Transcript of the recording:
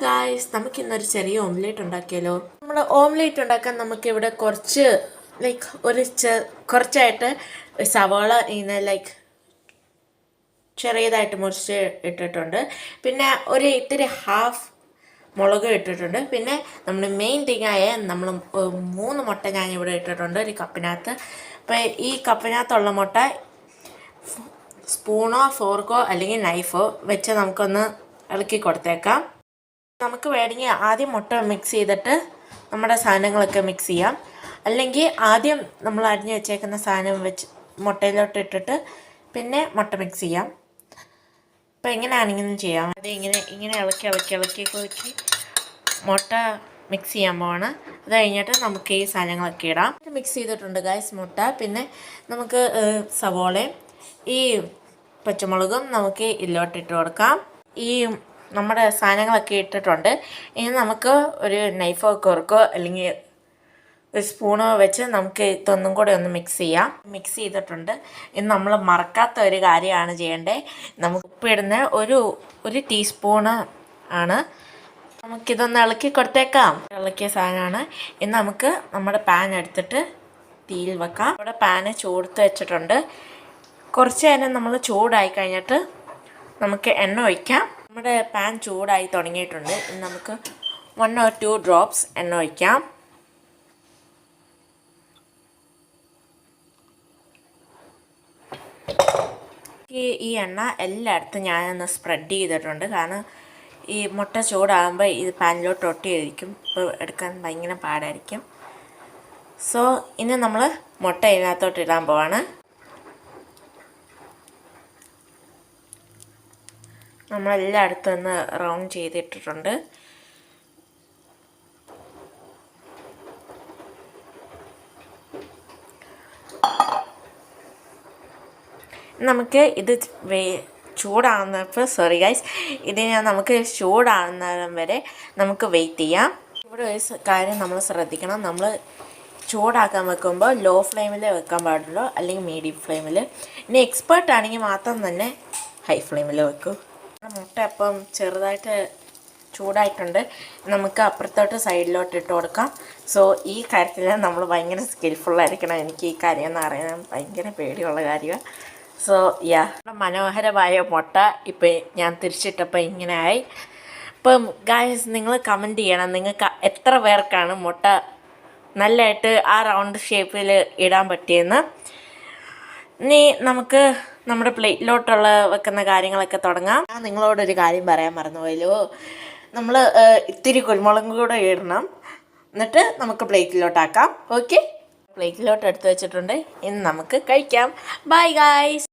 Guys നമുക്ക് ഇന്നൊരു ചെറിയ ഓംലേറ്റ് ഉണ്ടാക്കിയാലോ. നമ്മൾ ഓംലേറ്റ് ഉണ്ടാക്കാൻ നമുക്കിവിടെ കുറച്ച് കുറച്ചായിട്ട് സവാള ഇങ്ങനെ ചെറിയതായിട്ട് മുറിച്ച് ഇട്ടിട്ടുണ്ട്. പിന്നെ ഒരു ഇത്തിരി ഹാഫ് മുളക് ഇട്ടിട്ടുണ്ട്. പിന്നെ നമ്മൾ മെയിൻ തിങ്ങായ നമ്മൾ 3 മുട്ട ഞാൻ ഇവിടെ ഇട്ടിട്ടുണ്ട് ഒരു കപ്പിനകത്ത്. അപ്പോൾ ഈ കപ്പിനകത്തുള്ള മുട്ട സ്പൂണോ ഫോർക്കോ അല്ലെങ്കിൽ നൈഫോ വെച്ച് നമുക്കൊന്ന് ഇളക്കി കൊടുത്തേക്കാം. നമുക്ക് വേണമെങ്കിൽ ആദ്യം മുട്ട മിക്സ് ചെയ്തിട്ട് നമ്മുടെ സാധനങ്ങളൊക്കെ മിക്സ് ചെയ്യാം. അല്ലെങ്കിൽ ആദ്യം നമ്മൾ അരിഞ്ഞ് വെച്ചേക്കുന്ന സാധനം വെച്ച് മുട്ടയിലോട്ട് ഇട്ടിട്ട് പിന്നെ മുട്ട മിക്സ് ചെയ്യാം. അപ്പോൾ എങ്ങനെയാണെങ്കിലും ചെയ്യാം. അത് ഇങ്ങനെ ഇളക്കി മുട്ട മിക്സ് ചെയ്യാൻ പോവാണ്. അത് കഴിഞ്ഞിട്ട് നമുക്ക് ഈ സാധനങ്ങളൊക്കെ ഇടാം. മിക്സ് ചെയ്തിട്ടുണ്ട് ഗൈസ് മുട്ട. പിന്നെ നമുക്ക് സവോളയും ഈ പച്ചമുളകും നമുക്ക് ഇതിലോട്ടിട്ട് കൊടുക്കാം. ഈ നമ്മുടെ സാധനങ്ങളൊക്കെ ഇട്ടിട്ടുണ്ട്. ഇനി നമുക്ക് ഒരു നൈഫോ ഫോർക്കോ അല്ലെങ്കിൽ ഒരു സ്പൂണോ വെച്ച് നമുക്ക് ഇതൊന്നും കൂടെ ഒന്ന് മിക്സ് ചെയ്യാം. മിക്സ് ചെയ്തിട്ടുണ്ട്. ഇനി നമ്മൾ മറക്കാത്ത ഒരു കാര്യമാണ് ചെയ്യേണ്ടത്. നമുക്ക് ഉപ്പിടുന്ന ഒരു ടീസ്പൂണ് ആണ്. നമുക്കിതൊന്ന് ഇളക്കി കൊടുത്തേക്കാം. ഇളക്കിയ സാധനമാണ്. ഇനി നമുക്ക് നമ്മുടെ പാൻ എടുത്തിട്ട് തീയിൽ വെക്കാം. ഇവിടെ പാന് ചൂടുത്ത് വെച്ചിട്ടുണ്ട്. കുറച്ച് നേരം നമ്മൾ ചൂടായി കഴിഞ്ഞിട്ട് നമുക്ക് എണ്ണ ഒഴിക്കാം. നമ്മുടെ പാൻ ചൂടായി തുടങ്ങിയിട്ടുണ്ട്. ഇനി നമുക്ക് 1 or 2 ഡ്രോപ്സ് എണ്ണ ഒഴിക്കാം. ഈ എണ്ണ എല്ലായിടത്തും ഞാനൊന്ന് സ്പ്രെഡ് ചെയ്തിട്ടുണ്ട്. കാരണം ഈ മുട്ട ചൂടാകുമ്പോൾ ഇത് പാനിലോട്ട് ഒട്ടിയിരിക്കും. ഇപ്പോൾ എടുക്കാൻ ഭയങ്കര പാടായിരിക്കും. സോ ഇനി നമ്മൾ മുട്ട ഇതിനകത്തോട്ട് ഇടാൻ പോവാണ്. നമ്മളെല്ലായിടത്തും ഒന്ന് റൗണ്ട് ചെയ്തിട്ടിട്ടുണ്ട്. നമുക്ക് ഇത് ചൂടാകുന്നപ്പോൾ നമുക്ക് ചൂടാകുന്നതും വരെ നമുക്ക് വെയിറ്റ് ചെയ്യാം. ഇവിടെ ഒരു കാര്യം നമ്മൾ ശ്രദ്ധിക്കണം. നമ്മൾ ചൂടാക്കാൻ വെക്കുമ്പോൾ ലോ ഫ്ലെയിമിൽ വെക്കാൻ പാടുള്ളൂ, അല്ലെങ്കിൽ മീഡിയം ഫ്ലെയിമിൽ. ഇനി എക്സ്പേർട്ട് ആണെങ്കിൽ മാത്രം തന്നെ ഹൈ ഫ്ലെയിമിൽ വെക്കും. മുട്ട അപ്പം ചെറുതായിട്ട് ചൂടായിട്ടുണ്ട്. നമുക്ക് അപ്പുറത്തോട്ട് സൈഡിലോട്ട് ഇട്ട് കൊടുക്കാം. സോ ഈ കാര്യത്തിൽ നമ്മൾ ഭയങ്കര സ്കിൽഫുള്ളായിരിക്കണം. എനിക്ക് ഈ കാര്യം എന്ന് അറിയാൻ ഭയങ്കര പേടിയുള്ള കാര്യമാണ്. സോ മനോഹരമായ മുട്ട ഇപ്പം ഞാൻ തിരിച്ചിട്ടപ്പോൾ ഇങ്ങനെ ആയി. ഇപ്പം ഗായ്സ് നിങ്ങൾ കമൻറ്റ് ചെയ്യണം, നിങ്ങൾക്ക് എത്ര പേർക്കാണ് മുട്ട നല്ലതായിട്ട് ആ റൗണ്ട് ഷേപ്പിൽ ഇടാൻ പറ്റിയെന്ന്. ഇനി നമുക്ക് നമ്മുടെ പ്ലേറ്റിലോട്ടുള്ള വെക്കുന്ന കാര്യങ്ങളൊക്കെ തുടങ്ങാം. ഞാൻ നിങ്ങളോടൊരു കാര്യം പറയാൻ മറന്നുപോയല്ലോ. നമ്മൾ ഇത്തിരി കുരുമുളകും കൂടെ ഇടണം. എന്നിട്ട് നമുക്ക് പ്ലേറ്റിലോട്ടാക്കാം. ഓക്കെ, പ്ലേറ്റിലോട്ട് എടുത്ത് വെച്ചിട്ടുണ്ട്. ഇനി നമുക്ക് കഴിക്കാം. Bye guys.